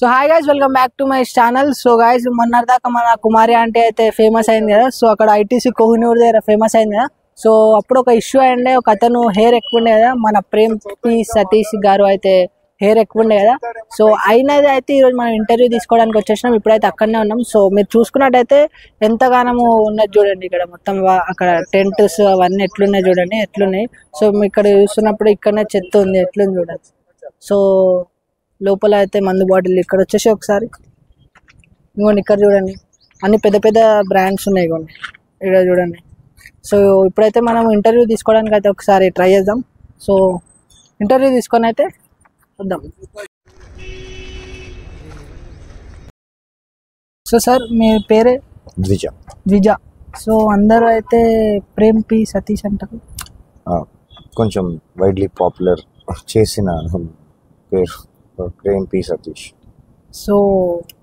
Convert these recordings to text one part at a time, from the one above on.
So hi guys, welcome back to my channel. So guys, మొన్నటిదాకా మన కుమారి aunty అయితే famous అయింది కదా. సో అక్కడ ఐటీసీ కోహినూర్ దగ్గర ఫేమస్ అయింది కదా. సో అప్పుడు ఒక ఇష్యూ అయిండే, ఒక అతను హెయిర్ ఎక్కువ ఉండే కదా, మన ప్రేమ్ పి సతీష్ గారు అయితే హెయిర్ ఎక్కువ ఉండే కదా. సో అయినది అయితే ఈరోజు మనం ఇంటర్వ్యూ తీసుకోవడానికి వచ్చేసినాం. ఇప్పుడైతే అక్కడనే ఉన్నాం. సో మీరు చూసుకున్నట్టయితే ఎంతగానో ఉన్నది చూడండి. ఇక్కడ మొత్తం అక్కడ టెంట్స్ అవన్నీ ఎట్లున్నాయి చూడండి, ఎట్లున్నాయి. సో మీ ఇక్కడ చూస్తున్నప్పుడు ఇక్కడనే చెత్త ఉంది, ఎట్లుంది చూడండి. సో లోపల అయితే మందు బాటిల్ ఇక్కడ వచ్చేసి ఒకసారి ఇంకోండి, ఇక్కడ చూడండి అన్ని పెద్ద పెద్ద బ్రాండ్స్ ఉన్నాయి. ఇవ్వండి ఇక్కడ చూడండి. సో ఇప్పుడైతే మనం ఇంటర్వ్యూ తీసుకోవడానికి అయితే ఒకసారి ట్రై చేద్దాం. సో ఇంటర్వ్యూ తీసుకొని అయితే వద్దాం. సో సార్, మీ పేరే? ద్విజ. సో అందరూ అయితే ప్రేమ్ పి సతీష్ అంటారు. కొంచెం వైడ్లీ పాపులర్ చేసిన పేరు ప్రేమ్ పి సతీష్. సో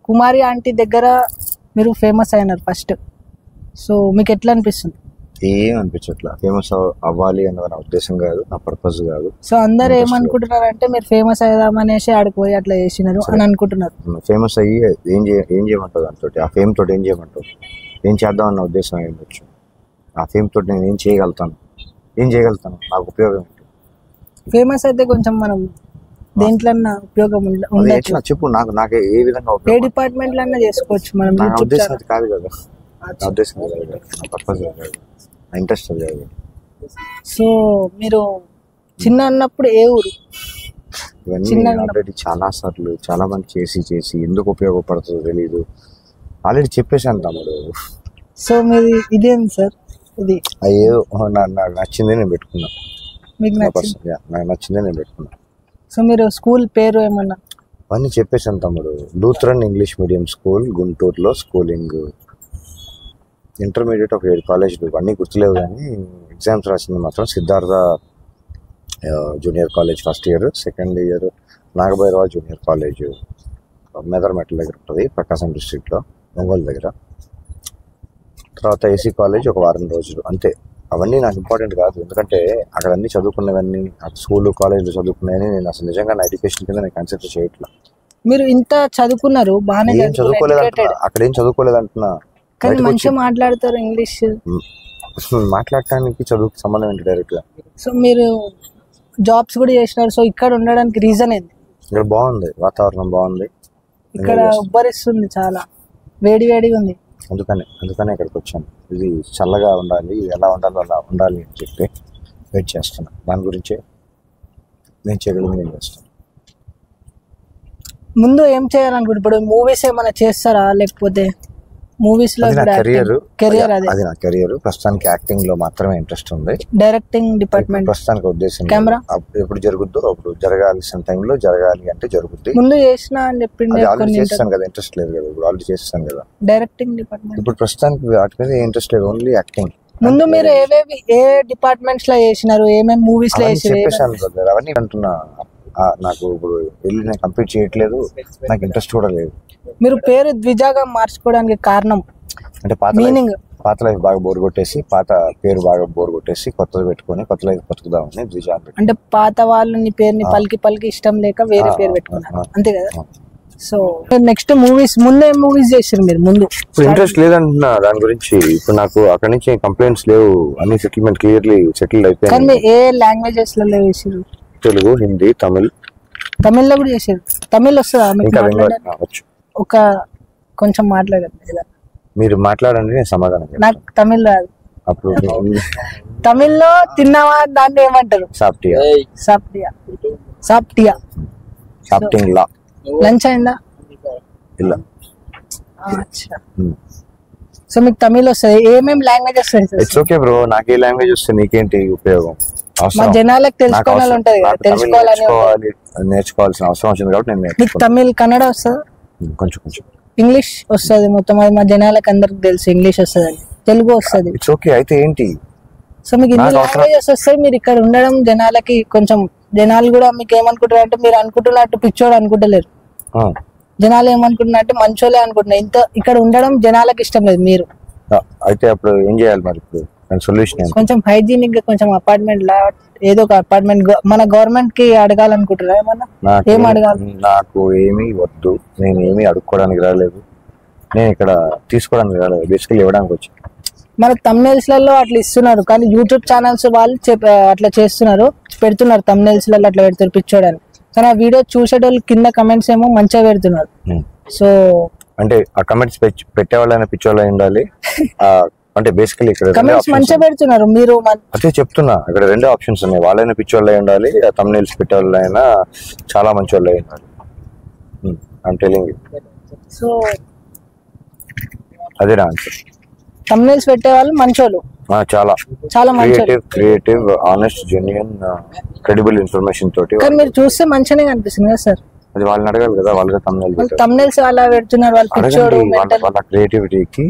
కుమారి ఆంటీ దగ్గర మీరు ఫేమస్ అయినారు ఫస్ట్. సో మీకు ఎట్లా అనిపిస్తుంది? ఏం అనిపించట్లా. ఫేమస్ అవ్వాలి అని నా ఉద్దేశం కాదు, నా పర్పస్ కాదు. సో అందరు ఏమనుకుంటున్నారు అంటే మీరు ఫేమస్ అయ్యామనేసి ఆడిపోయి అట్లా చేసినారు అని అనుకుంటున్నారు. ఫేమస్ అయ్యి ఏం చేయమంటావు? దాంతో ఆ ఫేమ్ తోటి ఏం చేయమంటావు? ఏం చేద్దాం అన్న ఉద్దేశం అయ్యొచ్చు. ఆ ఫేమ్ తోటి నేను ఏం చేయగలుగుతాను? నాకు ఉపయోగం ఏంటి? ఫేమస్ అయితే కొంచెం మనం దేంట్లో ఉపయోగం ఉండదు. చెప్పు, నాకు ఏ విధంగా ఏ డిపార్ట్మెంట్ లో చేసుకోవచ్చు మనం. నా ఉద్దేశం అది కాదు కదా, నా ఉద్దేశం కాదు, నా పర్పస్ కాదు, నా ఇంట్రెస్ట్ కాదు. సో మీరు చిన్న అన్నప్పుడు ఏ ఊరు? ఇవన్నీ ఆల్రెడీ చాలా సార్లు చాలా మంది చేసి ఎందుకు ఉపయోగపడుతుందో తెలీదు. ఆల్రెడీ చెప్పేశాను తమ్ముడు. సో మీది ఇదేంటి సార్? ఇది అయ్యో నాకు నచ్చిందే నేను పెట్టుకున్నా. మీకు నాకు నచ్చిందే నేను పెట్టుకున్నా. సో మీరు స్కూల్ పేరు ఏమన్నా? అవన్నీ చెప్పేశాను తమ్ముడు. లూథరన్ ఇంగ్లీష్ మీడియం స్కూల్ గుంటూరులో స్కూలింగ్. ఇంటర్మీడియట్ ఒక 7 కాలేజీలు, అన్నీ గుర్తులేవు కానీ ఎగ్జామ్స్ రాసింది మాత్రం Siddhartha junior college first year, second year Nagabhairava junior college Medarametla దగ్గర ఉంటుంది, ప్రకాశం డిస్ట్రిక్ట్లో ఒంగోలు దగ్గర. తర్వాత ఏసీ కాలేజ్ ఒక వారం రోజులు, అంతే. అవన్నీ నాకు ఇంపార్టెంట్ కాదు, ఎందుకంటే అక్కడ అన్ని చదువుకునేవన్నీ స్కూల్ కాలేజ్లో చదువుకున్నాయని నేను అసలు నిజంగా నా ఎడ్యుకేషన్ కింద నేను కన్సిడర్ చేయట్లా. మీరు ఇంత చదువుకున్నారు, బాగానే చదువుకోలేదంటున్నా, అక్కడ ఏం చదువుకోలేదంటున్నా. కానీ మంచిగా మాట్లాడతారు ఇంగ్లీష్. మాట్లాడటానికి చదువుకి సంబంధం ఏంటి డైరెక్ట్ గా? సో మీరు జాబ్స్ కూడా చేసినారు. సో ఇక్కడ ఉండడానికి రీజన్ ఏంటి? ఇక్కడ బాగుంది, వాతావరణం బాగుంది, ఇక్కడ ఉబ్బరిస్తుంది, చాలా వేడిగా ఉంది. అందుకనే ఇక్కడికి వచ్చాను. ఇది చల్లగా ఉండాలి, ఇది ఎలా ఉండాలో అలా ఉండాలి అని చెప్పి వెయిట్ చేస్తున్నా. దాని గురించే నేను చేయగలిగింది నేను చేస్తాను. ముందు ఏం చేయాలనుకుంటే ఇప్పుడు మూవీస్ ఏమైనా చేస్తారా, లేకపోతే మూవీస్ లో? కెరియర్ అది నా కెరియర్. ప్రస్తుతానికి యాక్టింగ్ లో మాత్రమే ఇంట్రెస్ట్ ఉంది. డైరెక్టింగ్ డిపార్ట్మెంట్ ప్రస్తుతానికి ఉద్దేశం. కెమెరా ఎప్పుడు జరుగుద్దో అప్పుడు జరగాల్సిన టైంలో జరగాలి అంటే జరుగుద్ది. ముందు చేసిన అని చెప్పింది, ఆల్రెడీ చేస్తాను కదా, ఇంట్రెస్ట్ లేదు కదా ఇప్పుడు. ఆల్రెడీ చేస్తాను కదా డైరెక్టింగ్ డిపార్ట్మెంట్. ఇప్పుడు ప్రస్తుతానికి వాటి మీద ఇంట్రెస్ట్ లేదు, ఓన్లీ యాక్టింగ్. ముందు మీరు ఏ డిపార్ట్మెంట్స్ లో చేసినారు, ఏమేమి మూవీస్ లో చేసాను అవన్నీ అంటున్నా. నాకు ఇప్పుడు వెళ్ళి నేను కంప్లీట్ చేయట్లేదు, నాకు ఇంట్రెస్ట్ కూడా లేదు. మీరు పేరు ద్విజాగా మార్చుకోవడానికి కారణం అంటే పాత లైఫ్ బాగా బోర్ కొట్టేసి, పేరు బాగా బోర్ కొట్టేసి కొత్తది పెట్టుకొని కొత్త లైఫ్ బతుకుదామని ద్విజ. అంటే పాత వాళ్ళని పేరుని పలికి ఇష్టం లేక వేరే పేరు పెట్టుకున్నారు, అంతే కదా? సో నెక్స్ట్ మూవీస్, ముందే మూవీస్ చేసారు మీరు? ముందు ఇప్పుడు ఇంట్రెస్ట్ లేదంటున్నా దాని గురించి. ఇప్పుడు నాకు అక్కడ నుంచి కంప్లైంట్స్ లేవు, అన్ని సెటిల్మెంట్ క్లియర్లీ సెటిల్డ్ అయిపోయింది. కానీ ఏ లాంగ్వేజెస్ లో చేసారు? తెలుగు, హిందీ, తమిళ్లో కూడా చేసారు. తమిళ్ వస్తుందా మీకు? ఒక కొంచెం మాట్లాడండి. మీరు మాట్లాడండి, నేను సమాధానం. నాకు తమిళ్ రాదు. అప్పుడు తమిళ్లో తిన్నావా దాన్ని ఏమంటారు? సాప్టియా. లంచ్ అయిందా? ఇలా. సో మీకు తమిళ్ వస్తుంది, ఏమేమి లాంగ్వేజ్ వస్తుంది? ఇట్స్ ఓకే బ్రో, నాకు ఏ లాంగ్వేజ్ వస్తే నీకేంటి ఉపయోగం? మా జనాలకు తెలుసుకోవాలని ఉంటది కదా, తెలుసుకోవాలని నేర్చుకోవాల్సిన అవసరం వచ్చింది కాబట్టి నేను మీకు తమిళ్, కన్నడ వస్తుందా? కొంచెం ఇంగ్లీష్ వస్తుంది మొత్తం. అది మా జనాలకు అందరికి తెలుసు ఇంగ్లీష్ వస్తుంది, తెలుగు వస్తుంది. It's okay. అయితే ఏంటి? సో మీకు ఇన్ని లాంగ్వేజెస్ వస్తాయి, మీరు ఇక్కడ ఉండడం జనాలకి కొంచెం, జనాలు కూడా మీకు ఏమనుకుంటారు అంటే మీరు అనుకుంటున్నట్టు పిచ్చోడు అనుకుంటలేరు. జనాలు ఏమనుకుంటున్నారు అంటే మంచోళ్ళే అనుకుంటున్నారు. ఇక్కడ ఉండడం జనాలకు ఇష్టం లేదు మీరు. అయితే అప్పుడు ఏం చేయాలి మరి? ఇప్పుడు దాని సొల్యూషన్ ఏంటి? కొంచెం హైజీనిక్ గా కొంచెం అపార్ట్మెంట్ లా ఏదో ఒక అపార్ట్మెంట్ మన గవర్నమెంట్ కి అడగాలనుకుంటారా ఏమన్నా? ఏం అడగాలి? నాకు ఏమీ వద్దు, నేను ఏమీ అడుక్కోవడానికి రాలేదు, నేను ఇక్కడ తీసుకోవడానికి రాలేదు, బేసికలీ ఇవ్వడానికి వచ్చి. మన thumbnails లలో అట్లా ఇస్తున్నారు, కానీ యూట్యూబ్ ఛానల్స్ వాళ్ళు అట్లా చేస్తున్నారు, పెడుతున్నారు thumbnails లలో అట్లా పెడుతారు పిచ్చోడని. కానీ ఆ వీడియో చూసేటోళ్ళు కింద కమెంట్స్ ఏమో మంచిగా పెడుతున్నారు. సో అంటే ఆ కమెంట్స్ పెట్టేవాళ్ళైనా పిచ్చోళ్ళ ఉండాలి. అంటే బేసికలీ ఇక్కడ కమెంట్స్ మంచిగా పెడుతున్నారు మీరు. అదే చెప్తున్నా, ఇక్కడ 2 ఆప్షన్స్ ఉన్నాయి. వాళ్ళైనా పిచ్చోళ్ళ ఉండాలి, ఆ thumbnails పెట్టేవాళ్ళైనా చాలా మంచి వాళ్ళు ఉండాలి. I'm telling you. సో అదే నా ఆన్సర్. thumbnails పెట్టే వాళ్ళు మంచోళ్ళు, చాలా చాలా మంచోళ్ళు, creative, honest, genuine, credible information తోటి. కానీ మీరు చూస్తే మంచిగానే కనిపిస్తుంది కదా సార్. అది వాళ్ళని అడగాలి కదా, వాళ్ళకి thumbnails అలా పెడుతున్నారు, వాళ్ళు పిచ్చోడు వాళ్ళ క్రియేటివిటీకి.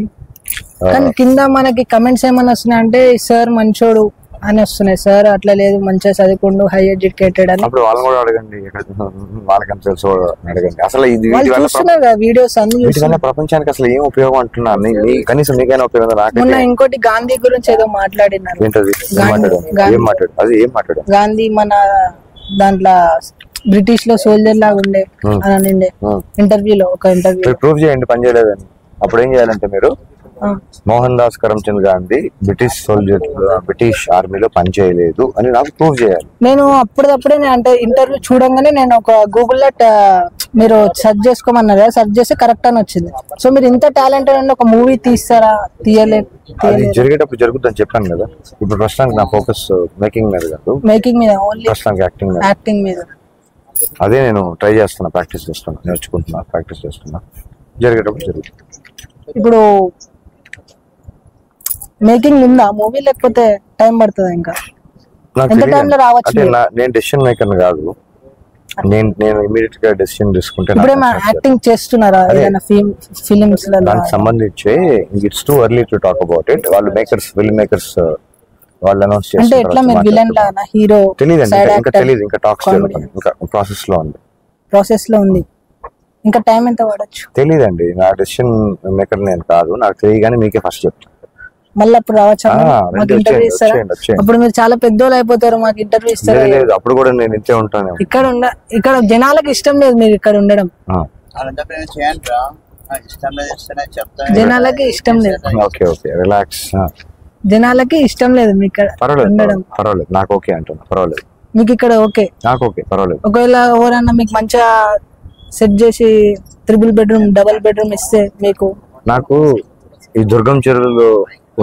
కానీ కింద మనకి కమెంట్స్ ఏమన్నా వస్తున్నాయి అంటే సార్ మంచోడు అని వస్తున్నాయి, సార్ అట్లా లేదు మంచిగా చదువుకుండు, హై ఎడ్యుకేటెడ్ అని. అప్పుడు వాళ్ళని కూడా అడగండి, వాళ్ళకి తెలుసు అడగండి. అసలు ఇది చూస్తున్నారు కదా వీడియోస్ అన్ని, ప్రపంచానికి అసలు ఏం ఉపయోగం అంటున్నాను, కనీసం మీకైనా ఉపయోగం? మొన్న ఇంకోటి గాంధీ గురించి ఏదో మాట్లాడినారు. ఏం మాట్లాడారు? గాంధీ మన దాంట్లో బ్రిటిష్ లో సోల్జర్ లాగా ఉండే అని ఇంటర్వ్యూలో, ఒక ఇంటర్వ్యూ. ప్రూవ్ చేయండి పని చేయలేదని. అప్పుడు ఏం చేయాలంటే మీరు మోహన్ దాస్ కరమ్చంద్ గాంధీ బ్రిటిష్ ఆర్మీలో పనిచేయలేదు అని నాకు ప్రూవ్ చేయాలి. నేను అప్పుడప్పుడే అంటే ఇంటర్వ్యూ చూడంగానే నేను ఒక గూగుల్లో మీరు సెర్చ్ చేసుకోమన్నారు కదా, సెర్చ్ చేస్తే కరెక్ట్ అని వచ్చింది. సో మీరు ఇంత టాలెంటెడ్ అంటే ఒక మూవీ తీస్తారా? తీయలేదు. జరిగేటప్పుడు జరుగుతుందని చెప్పాను కదా. ఇప్పుడు ప్రస్తుతానికి నా ఫోకస్ మేకింగ్ మీద కాదు, మేకింగ్ మీద ఓన్లీ, ప్రస్తుతానికి యాక్టింగ్ మీద. అదే నేను ట్రై చేస్తున్నా, ప్రాక్టీస్ చేస్తున్నా, నేర్చుకుంటున్నా, ప్రాక్టీస్ చేస్తున్నా. జరిగేటప్పుడు జరుగుతుంది. ఇప్పుడు మేకింగ్ ఉందా మూవీ, లేకపోతే టైం పడుతుంది? ఇంకా ఎంత టైం లో రావచ్చు? నేను డెసిషన్ మేకర్ కాదు, నేను ఇమీడియట్ గా డెసిషన్ తీసుకుంటే. ఇప్పుడేమో యాక్టింగ్ చేస్తున్నారా ఏదైనా ఫిలిమ్స్ లో? దానికి సంబంధించి it's too early to talk about it. వాళ్ళు మేకర్స్, ఫిల్మ్ మేకర్స్ వాళ్ళు అనౌన్స్ చేస్తారు. అంటే ఎట్లా మీరు విలన్ లానా, హీరో? తెలియదు, ఇంకా తెలియదు, ఇంకా టాక్స్ జరుగుతుంది, ఇంకా ప్రాసెస్ లో ఉంది. ఇంకా టైం ఎంత పడచ్చు తెలియదండి. నా డెసిషన్ మేకర్ నేను కాదు, నాకు తెలియగానే మీకే ఫస్ట్ చెప్తాను. మళ్ళీ అప్పుడు రావచ్చా? మాకు ఇంటర్వ్యూ ఇస్తారా? అప్పుడు మీరు చాలా పెద్దోళ్ళు అయిపోతారు, మాకు ఇంటర్వ్యూ ఇస్తారా? లేదు, అప్పుడు కూడా నేను ఇంతే ఉంటాను. ఇక్కడ జనాలకు ఇష్టం లేదు మీరు ఇక్కడ ఉండడం, జనాలకి ఇష్టం లేదు. Okay okay, relax. జనాలకి ఇష్టం లేదు మీకు ఇక్కడ ఉండడం. పర్వాలేదు, నాకు ఓకే అంటున్నా, పర్వాలేదు. మీకు ఇక్కడ ఓకే? నాకు ఓకే, పర్వాలేదు. ఒకవేళ ఎవరన్నా మీకు మంచిగా సెట్ చేసి 3 బెడ్రూమ్, 2 బెడ్రూమ్ ఇస్తే మీకు? నాకు ఈ దుర్గం చెరువులో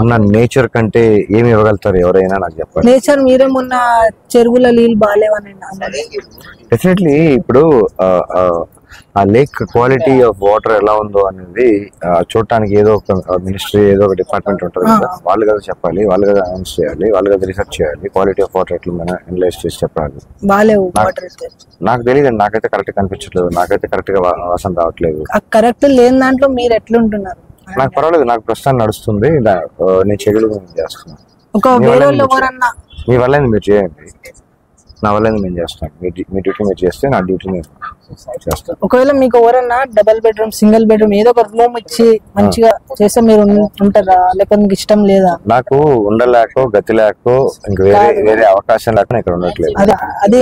ఉన్న నేచర్ కంటే ఏమి ఇవ్వగలుగుతారు ఎవరైనా నాకు చెప్పండి. నేచర్ మీరేమన్నా చెరువుల నీళ్ళు బాగాలేవని? డెఫినెట్లీ. ఇప్పుడు ఆ లేక్ క్వాలిటీ ఆఫ్ వాటర్ ఎలా ఉందో అనేది చూడటానికి ఏదో ఒక మినిస్ట్రీ, ఏదో ఒక డిపార్ట్మెంట్ ఉంటుంది కదా, వాళ్ళు కదా చెప్పాలి, వాళ్ళు కదా అనౌన్స్ చేయాలి, వాళ్ళు కదా రీసెర్చ్ చేయాలి, క్వాలిటీ ఆఫ్ వాటర్ ఎట్లా మనం అనలైజ్ చేసి చెప్పాలి. నాకు తెలియదు, నాకైతే కరెక్ట్ కనిపించట్లేదు, నాకైతే కరెక్ట్ గా వాసన రావట్లేదు. కరెక్ట్ లేని దాంట్లో మీరు ఎట్లుంటున్నారు? నాకు పర్వాలేదు, నాకు ప్రస్తుతం నడుస్తుంది, నేను చేయగలిగి చేస్తున్నాను. మీ వల్ల మీరు చేయండి, నా వల్ల నేను చేస్తాను. మీ డ్యూటీ మీరు చేస్తే నా డ్యూటీ నేను చేస్తాను. ఒకవేళ మీకు ఎవరన్నా 2 బెడ్రూమ్, సింగిల్ బెడ్రూమ్ ఏదో ఒక రూమ్ ఇచ్చి మంచిగా చేస్తే మీరు ఉంటారా, లేకపోతే మీకు ఇష్టం లేదా? నాకు ఉండలేకో, గతి లేకో, ఇంకా వేరే అవకాశం లేక ఇక్కడ ఉండట్లేదు. అది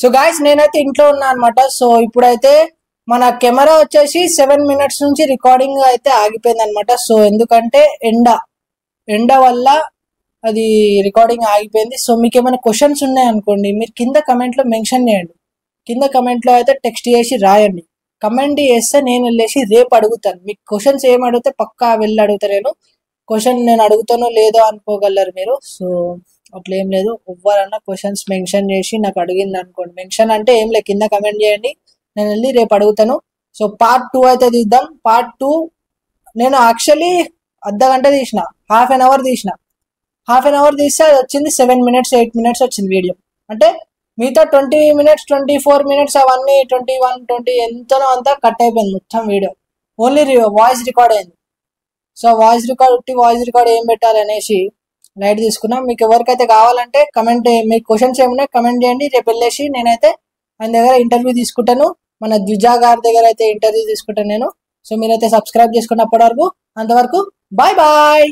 సో గాయ్స్, నేనైతే ఇంట్లో ఉన్నా అనమాట. సో ఇప్పుడైతే మన కెమెరా వచ్చేసి 7 minutes నుంచి రికార్డింగ్ అయితే ఆగిపోయింది అనమాట. సో ఎందుకంటే ఎండ వల్ల అది రికార్డింగ్ ఆగిపోయింది. సో మీకు ఏమైనా క్వశ్చన్స్ ఉన్నాయనుకోండి, మీరు కింద కమెంట్ లో మెన్షన్ చేయండి. కింద కమెంట్ లో అయితే టెక్స్ట్ చేసి రాయండి. కమెంట్ చేస్తే నేను వెళ్ళేసి రేపు అడుగుతాను. మీకు క్వశ్చన్స్ ఏమి అడిగితే పక్కా వెళ్ళి అడుగుతా. క్వశ్చన్ నేను అడుగుతానో లేదో అనుకోగలరు మీరు. సో అట్లా ఏం లేదు, ఎవరన్నా క్వశ్చన్స్ మెన్షన్ చేసి నాకు అడిగింది అనుకోండి, మెన్షన్ అంటే ఏం లేదు, కింద కమెంట్ చేయండి, నేను వెళ్ళి రేపు అడుగుతాను. సో పార్ట్ 2 అయితే తీద్దాం. పార్ట్ 2 నేను యాక్చువల్లీ అర్ధగంట తీసిన, హాఫ్ అన్ అవర్ తీసిన. హాఫ్ అన్ అవర్ తీస్తే అది వచ్చింది 7 minutes, 8 minutes వచ్చింది వీడియో. అంటే మిగతా 20 minutes, 24 minutes అవన్నీ 21, 20 ఎంతనో అంతా కట్ అయిపోయింది మొత్తం వీడియో. ఓన్లీ వాయిస్ రికార్డ్ అయింది. సో వాయిస్ రికార్డ్ ఏం పెట్టాలి అనేసి లైట్ తీసుకున్నాం. మీకు ఎవరికైతే కావాలంటే కమెంట్, మీకు క్వశ్చన్స్ ఏమున్నాయి కమెంట్ చేయండి. రేపు వెళ్ళేసి నేనైతే ఆయన దగ్గర ఇంటర్వ్యూ తీసుకుంటాను. మన ద్విజా గారి దగ్గర అయితే ఇంటర్వ్యూ తీసుకుంటాను నేను. సో మీరైతే సబ్స్క్రైబ్ చేసుకున్నప్పటి వరకు, అంతవరకు బాయ్ బాయ్.